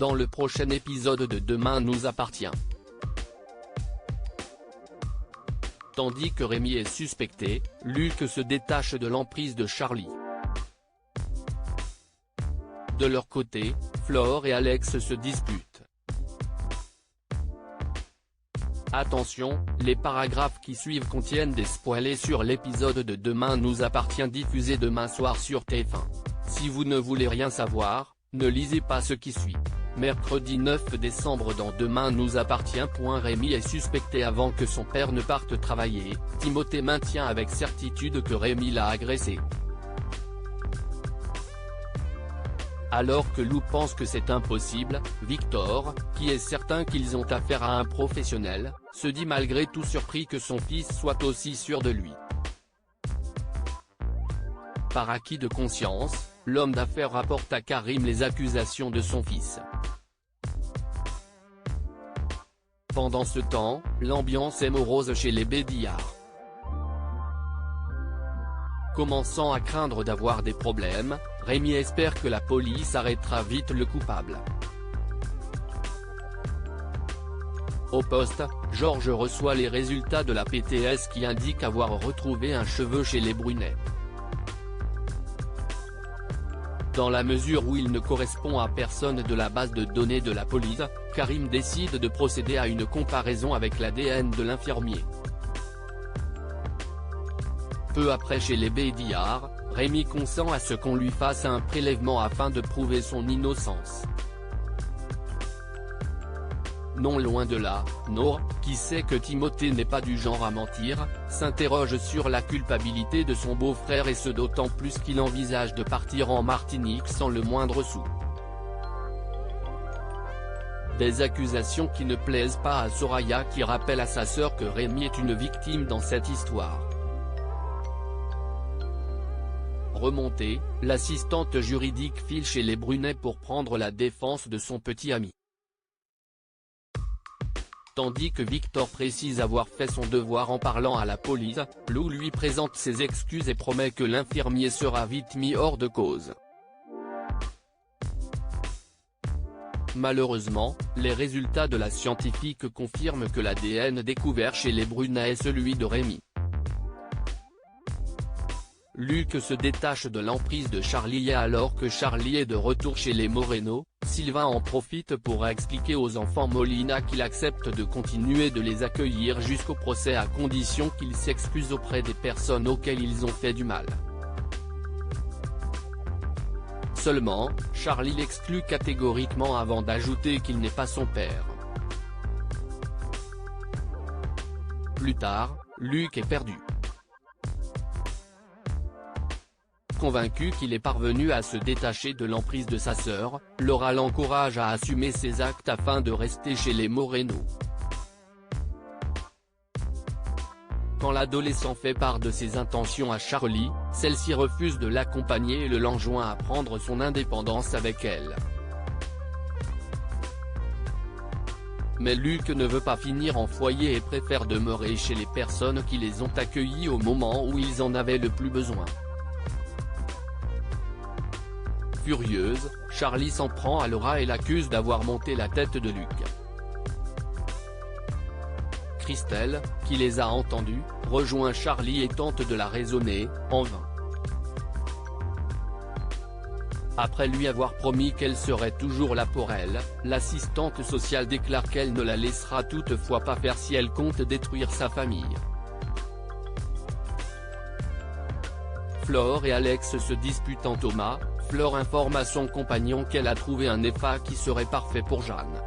dans le prochain épisode de Demain nous appartient. Tandis que Rémi est suspecté, Luc se détache de l'emprise de Charlie. De leur côté, Flore et Alex se disputent. Attention, les paragraphes qui suivent contiennent des spoilers sur l'épisode de Demain nous appartient diffusé demain soir sur TF1. Si vous ne voulez rien savoir, ne lisez pas ce qui suit. Mercredi 9 décembre dans Demain nous appartient. Rémi est suspecté avant que son père ne parte travailler, Timothée maintient avec certitude que Rémi l'a agressé. Alors que Lou pense que c'est impossible, Victor, qui est certain qu'ils ont affaire à un professionnel, se dit malgré tout surpris que son fils soit aussi sûr de lui. Par acquis de conscience, l'homme d'affaires rapporte à Karim les accusations de son fils. Pendant ce temps, l'ambiance est morose chez les Bédillard. Commençant à craindre d'avoir des problèmes, Rémi espère que la police arrêtera vite le coupable. Au poste, Georges reçoit les résultats de la PTS qui indiquent avoir retrouvé un cheveu chez les Brunet. Dans la mesure où il ne correspond à personne de la base de données de la police, Karim décide de procéder à une comparaison avec l'ADN de l'infirmier. Peu après chez les Bédillard, Rémi consent à ce qu'on lui fasse un prélèvement afin de prouver son innocence. Non loin de là, Nora, qui sait que Timothée n'est pas du genre à mentir, s'interroge sur la culpabilité de son beau-frère et ce d'autant plus qu'il envisage de partir en Martinique sans le moindre sou. Des accusations qui ne plaisent pas à Soraya qui rappelle à sa sœur que Rémi est une victime dans cette histoire. Remontée, l'assistante juridique file chez les Brunet pour prendre la défense de son petit ami. Tandis que Victor précise avoir fait son devoir en parlant à la police, Lou lui présente ses excuses et promet que l'infirmier sera vite mis hors de cause. Malheureusement, les résultats de la scientifique confirment que l'ADN découvert chez les Brunet est celui de Rémi. Luc se détache de l'emprise de Charlie et alors que Charlie est de retour chez les Moreno, Sylvain en profite pour expliquer aux enfants Molina qu'il accepte de continuer de les accueillir jusqu'au procès à condition qu'ils s'excusent auprès des personnes auxquelles ils ont fait du mal. Seulement, Charlie l'exclut catégoriquement avant d'ajouter qu'il n'est pas son père. Plus tard, Luc est perdu. Convaincu qu'il est parvenu à se détacher de l'emprise de sa sœur, Laura l'encourage à assumer ses actes afin de rester chez les Moreno. Quand l'adolescent fait part de ses intentions à Charlie, celle-ci refuse de l'accompagner et le l'enjoint à prendre son indépendance avec elle. Mais Luc ne veut pas finir en foyer et préfère demeurer chez les personnes qui les ont accueillis au moment où ils en avaient le plus besoin. Furieuse, Charlie s'en prend à Laura et l'accuse d'avoir monté la tête de Luc. Christelle, qui les a entendus, rejoint Charlie et tente de la raisonner, en vain. Après lui avoir promis qu'elle serait toujours là pour elle, l'assistante sociale déclare qu'elle ne la laissera toutefois pas faire si elle compte détruire sa famille. Flore et Alex se disputent en Thomas. Flore informe à son compagnon qu'elle a trouvé un EFA qui serait parfait pour Jeanne.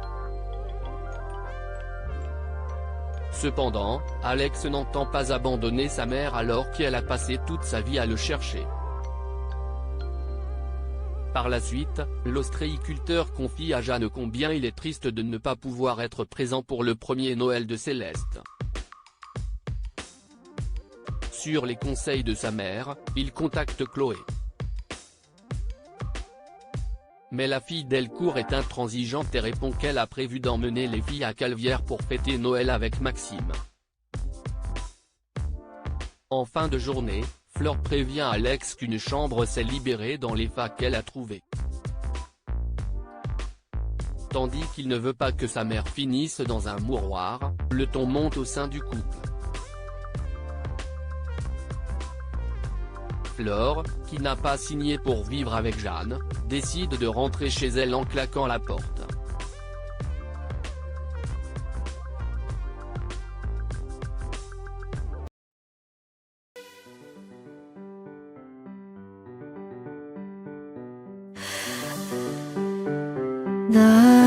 Cependant, Alex n'entend pas abandonner sa mère alors qu'elle a passé toute sa vie à le chercher. Par la suite, l'ostréiculteur confie à Jeanne combien il est triste de ne pas pouvoir être présent pour le premier Noël de Céleste. Sur les conseils de sa mère, il contacte Chloé. Mais la fille Delcourt est intransigeante et répond qu'elle a prévu d'emmener les filles à Calvière pour fêter Noël avec Maxime. En fin de journée, Flore prévient Alex qu'une chambre s'est libérée dans l'EFA qu'elle a trouvé. tandis qu'il ne veut pas que sa mère finisse dans un mouroir, le ton monte au sein du couple. Flore, qui n'a pas signé pour vivre avec Jeanne, décide de rentrer chez elle en claquant la porte. 나